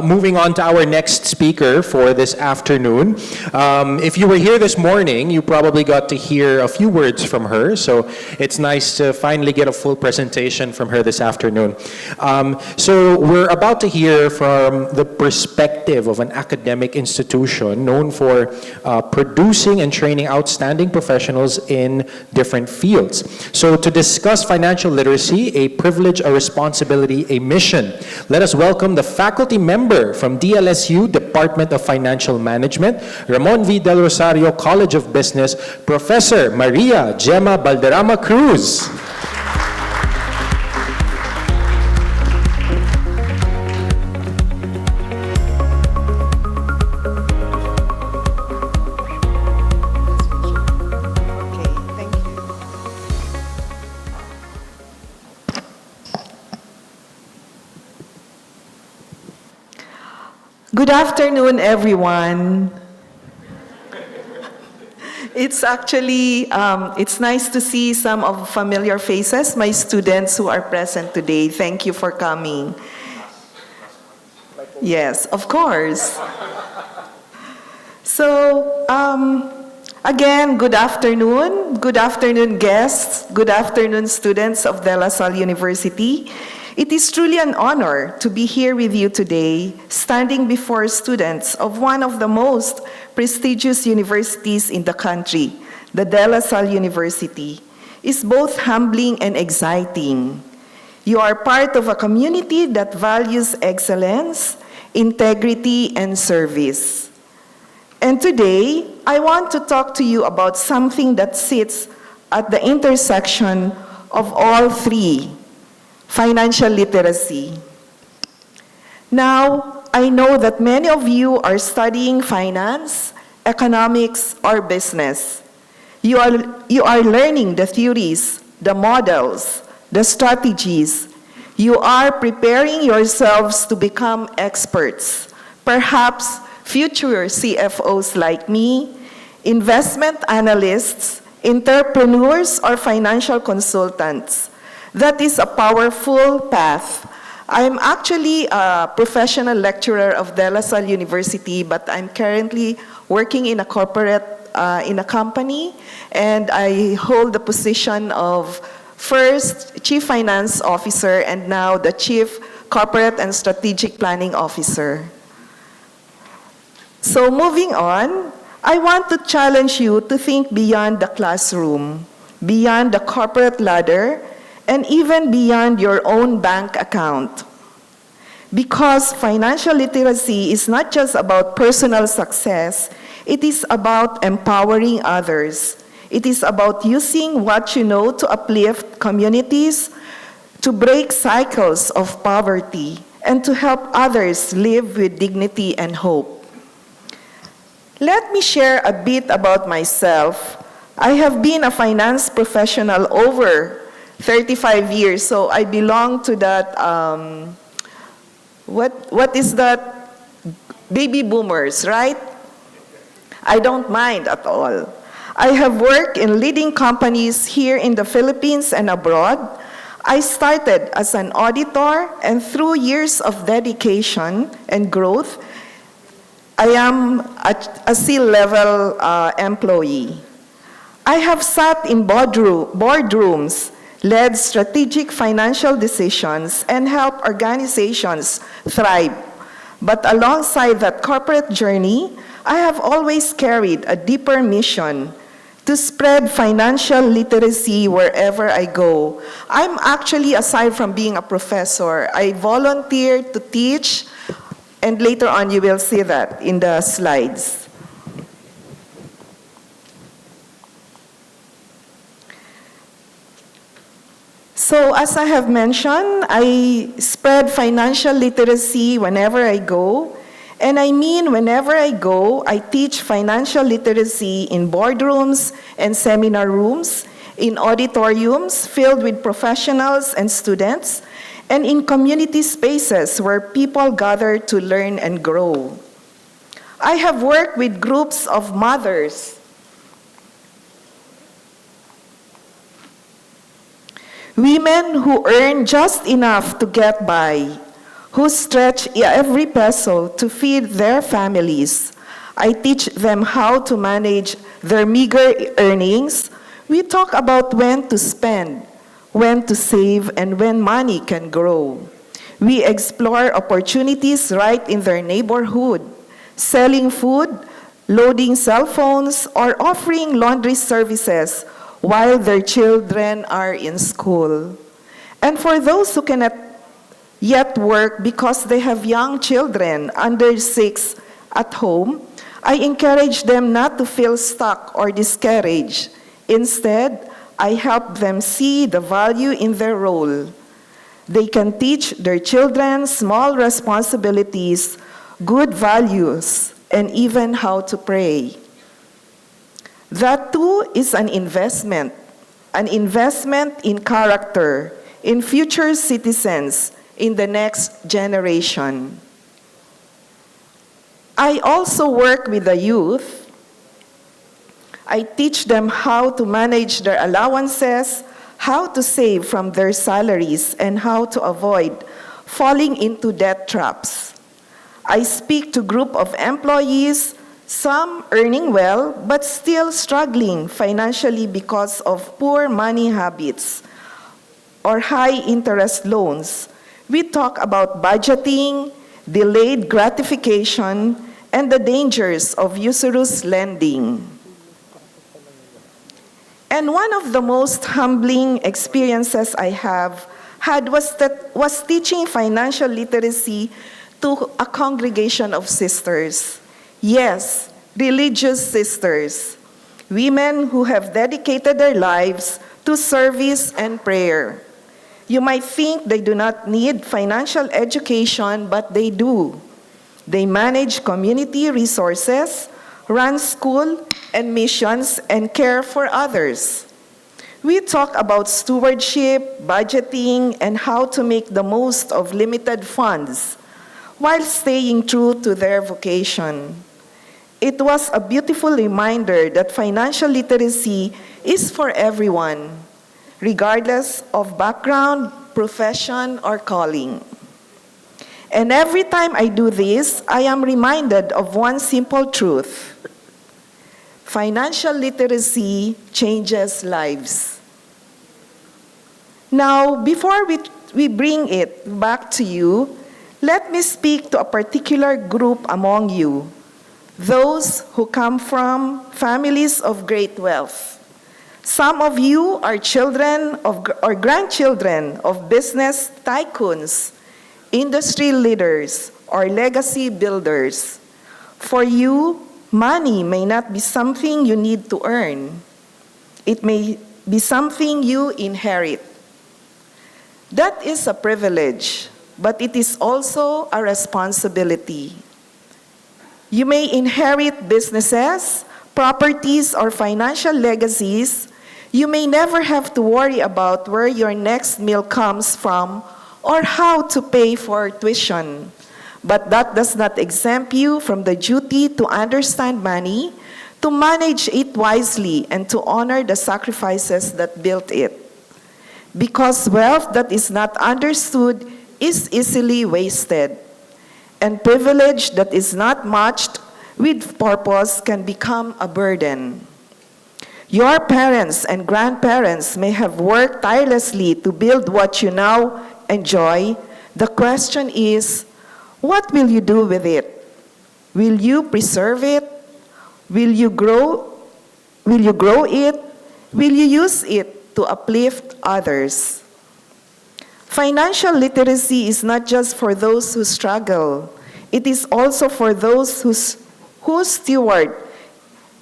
moving on to our next speaker for this afternoon. If you were here this morning, you probably got to hear a few words from her, so it's nice to finally get a full presentation from her this afternoon. So we're about to hear from the perspective of an academic institution known for producing and training outstanding professionals in different fields. So to discuss financial literacy, a privilege, a responsibility, a mission, let us welcome the faculty member from DLSU Department of Financial Management, Ramon V. Del Rosario College of Business, Professor Maria Gemma Balderama-Cruz. Good afternoon, everyone. It's actually, it's nice to see some of familiar faces, my students who are present today. Thank you for coming. Yes, of course. So, again, good afternoon. Good afternoon, guests. Good afternoon, students of De La Salle University. It is truly an honor to be here with you today, standing before students of one of the most prestigious universities in the country, the De La Salle University. It's both humbling and exciting. You are part of a community that values excellence, integrity, and service. And today, I want to talk to you about something that sits at the intersection of all three: financial literacy. Now, I know that many of you are studying finance, economics, or business. You are learning the theories, the models, the strategies. You are preparing yourselves to become experts, perhaps future CFOs like me, investment analysts, entrepreneurs, or financial consultants. That is a powerful path. I'm actually a professional lecturer of De La Salle University, but I'm currently working in a corporate, in a company, and I hold the position of first Chief Finance Officer and now the Chief Corporate and Strategic Planning Officer. So moving on, I want to challenge you to think beyond the classroom, beyond the corporate ladder, and even beyond your own bank account. Because financial literacy is not just about personal success, it is about empowering others. It is about using what you know to uplift communities, to break cycles of poverty, and to help others live with dignity and hope. Let me share a bit about myself. I have been a finance professional over 35 years, so I belong to that, what is that? Baby boomers, right? I don't mind at all. I have worked in leading companies here in the Philippines and abroad. I started as an auditor, and through years of dedication and growth, I am a C-level employee. I have sat in boardrooms, led strategic financial decisions, and helped organizations thrive. But alongside that corporate journey, I have always carried a deeper mission to spread financial literacy wherever I go. I'm actually, aside from being a professor, I volunteer to teach, and later on you will see that in the slides. So as I have mentioned, I spread financial literacy whenever I go. And I mean whenever I go, I teach financial literacy in boardrooms and seminar rooms, in auditoriums filled with professionals and students, and in community spaces where people gather to learn and grow. I have worked with groups of mothers, women who earn just enough to get by, who stretch every peso to feed their families. I teach them how to manage their meager earnings. We talk about when to spend, when to save, and when money can grow. We explore opportunities right in their neighborhood, selling food, loading cell phones, or offering laundry services while their children are in school. And for those who cannot yet work because they have young children under 6 at home, I encourage them not to feel stuck or discouraged. Instead, I help them see the value in their role. They can teach their children small responsibilities, good values, and even how to pray. That too is an investment in character, in future citizens, in the next generation. I also work with the youth. I teach them how to manage their allowances, how to save from their salaries, and how to avoid falling into debt traps. I speak to a group of employees, some earning well, but still struggling financially because of poor money habits or high interest loans. We talk about budgeting, delayed gratification, and the dangers of usurious lending. And one of the most humbling experiences I have had was teaching financial literacy to a congregation of sisters. Yes, religious sisters, women who have dedicated their lives to service and prayer. You might think they do not need financial education, but they do. They manage community resources, run school and missions, and care for others. We talk about stewardship, budgeting, and how to make the most of limited funds while staying true to their vocation. It was a beautiful reminder that financial literacy is for everyone, regardless of background, profession, or calling. And every time I do this, I am reminded of one simple truth. Financial literacy changes lives. Now, before we bring it back to you, let me speak to a particular group among you, those who come from families of great wealth. Some of you are children or grandchildren of business tycoons, industry leaders, or legacy builders. For you, money may not be something you need to earn. It may be something you inherit. That is a privilege, but it is also a responsibility. You may inherit businesses, properties, or financial legacies. You may never have to worry about where your next meal comes from or how to pay for tuition. But that does not exempt you from the duty to understand money, to manage it wisely, and to honor the sacrifices that built it. Because wealth that is not understood is easily wasted, and privilege that is not matched with purpose can become a burden. Your parents and grandparents may have worked tirelessly to build what you now enjoy. The question is, what will you do with it? Will you preserve it? Will you grow it? Will you use it to uplift others? Financial literacy is not just for those who struggle. It is also for those who steward.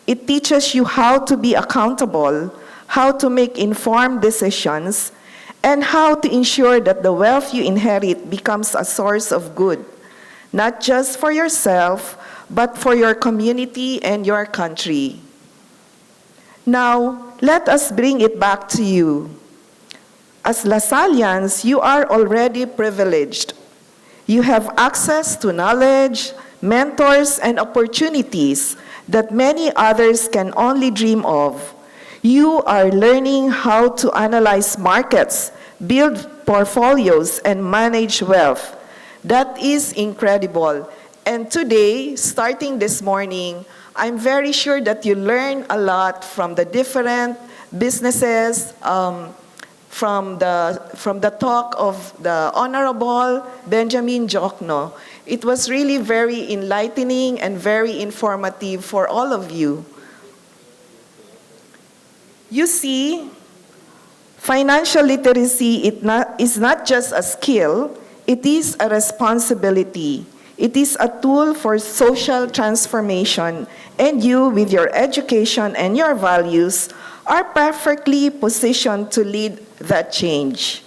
It teaches you how to be accountable, how to make informed decisions, and how to ensure that the wealth you inherit becomes a source of good, not just for yourself, but for your community and your country. Now, let us bring it back to you. As Lasalians, you are already privileged. You have access to knowledge, mentors, and opportunities that many others can only dream of. You are learning how to analyze markets, build portfolios, and manage wealth. That is incredible. And today, starting this morning, I'm very sure that you learn a lot from the different businesses, from the talk of the Honorable Benjamin Jokno. It was really very enlightening and very informative for all of you. You see, financial literacy is not just a skill, it is a responsibility. It is a tool for social transformation, and you, with your education and your values, are perfectly positioned to lead that change.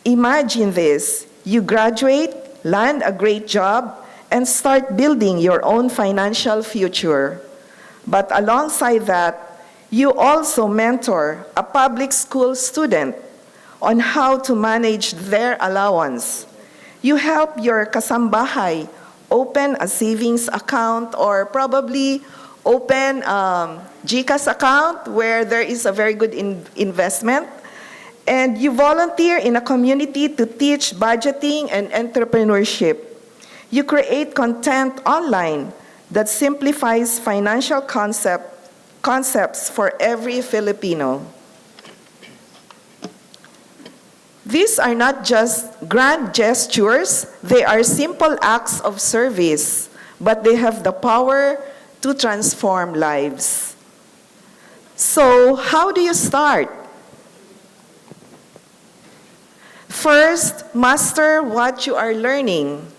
Imagine this: you graduate, land a great job, and start building your own financial future. But alongside that, you also mentor a public school student on how to manage their allowance. You help your kasambahay open a savings account or probably open a GCash account where there is a very good investment. And you volunteer in a community to teach budgeting and entrepreneurship. You create content online that simplifies financial concepts for every Filipino. These are not just grand gestures, they are simple acts of service, but they have the power to transform lives. So, how do you start? First, master what you are learning.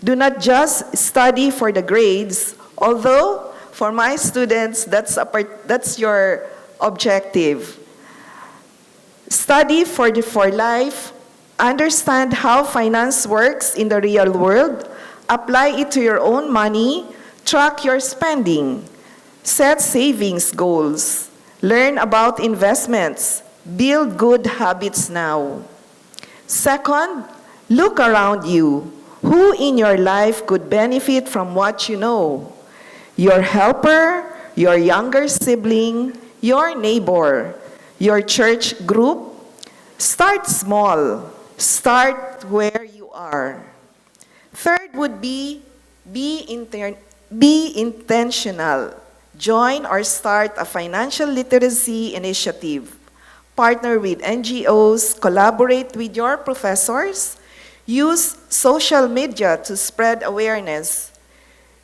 Do not just study for the grades, although for my students, that's your objective. Study for life, understand how finance works in the real world, apply it to your own money, track your spending, set savings goals, learn about investments, build good habits now. Second, look around you. Who in your life could benefit from what you know? Your helper, your younger sibling, your neighbor, your church group. Start small. Start where you are. Third would be intentional. Join or start a financial literacy initiative. Partner with NGOs, collaborate with your professors, use social media to spread awareness.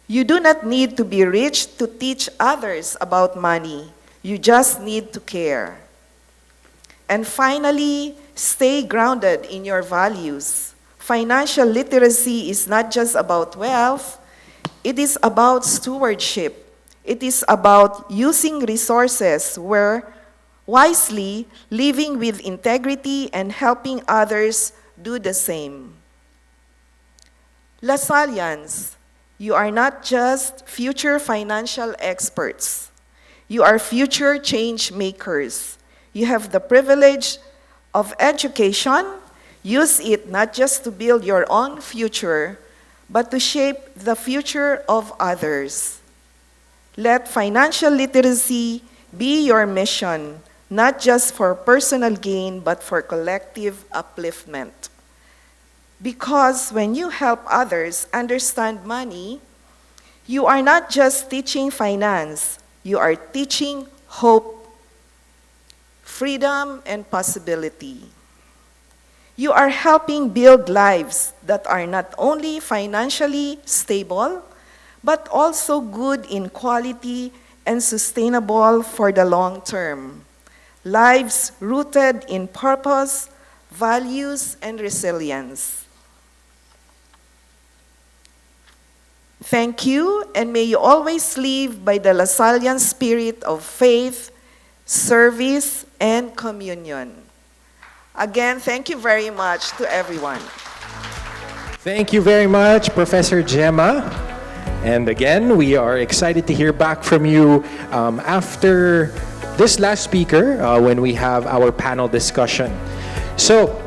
You do not need to be rich to teach others about money. You just need to care. And finally, stay grounded in your values. Financial literacy is not just about wealth, it is about stewardship. It is about using resources wisely, living with integrity, and helping others do the same. Lasalians, you are not just future financial experts. You are future change makers. You have the privilege of education. Use it not just to build your own future, but to shape the future of others. Let financial literacy be your mission, not just for personal gain, but for collective upliftment. Because when you help others understand money, you are not just teaching finance, you are teaching hope, freedom, and possibility. You are helping build lives that are not only financially stable, but also good in quality and sustainable for the long term. Lives rooted in purpose, values, and resilience. Thank you, and may you always live by the Lasalian spirit of faith, service, and communion. Again, thank you very much to everyone. Thank you very much, Professor Gemma. And again, we are excited to hear back from you after this last speaker when we have our panel discussion. So,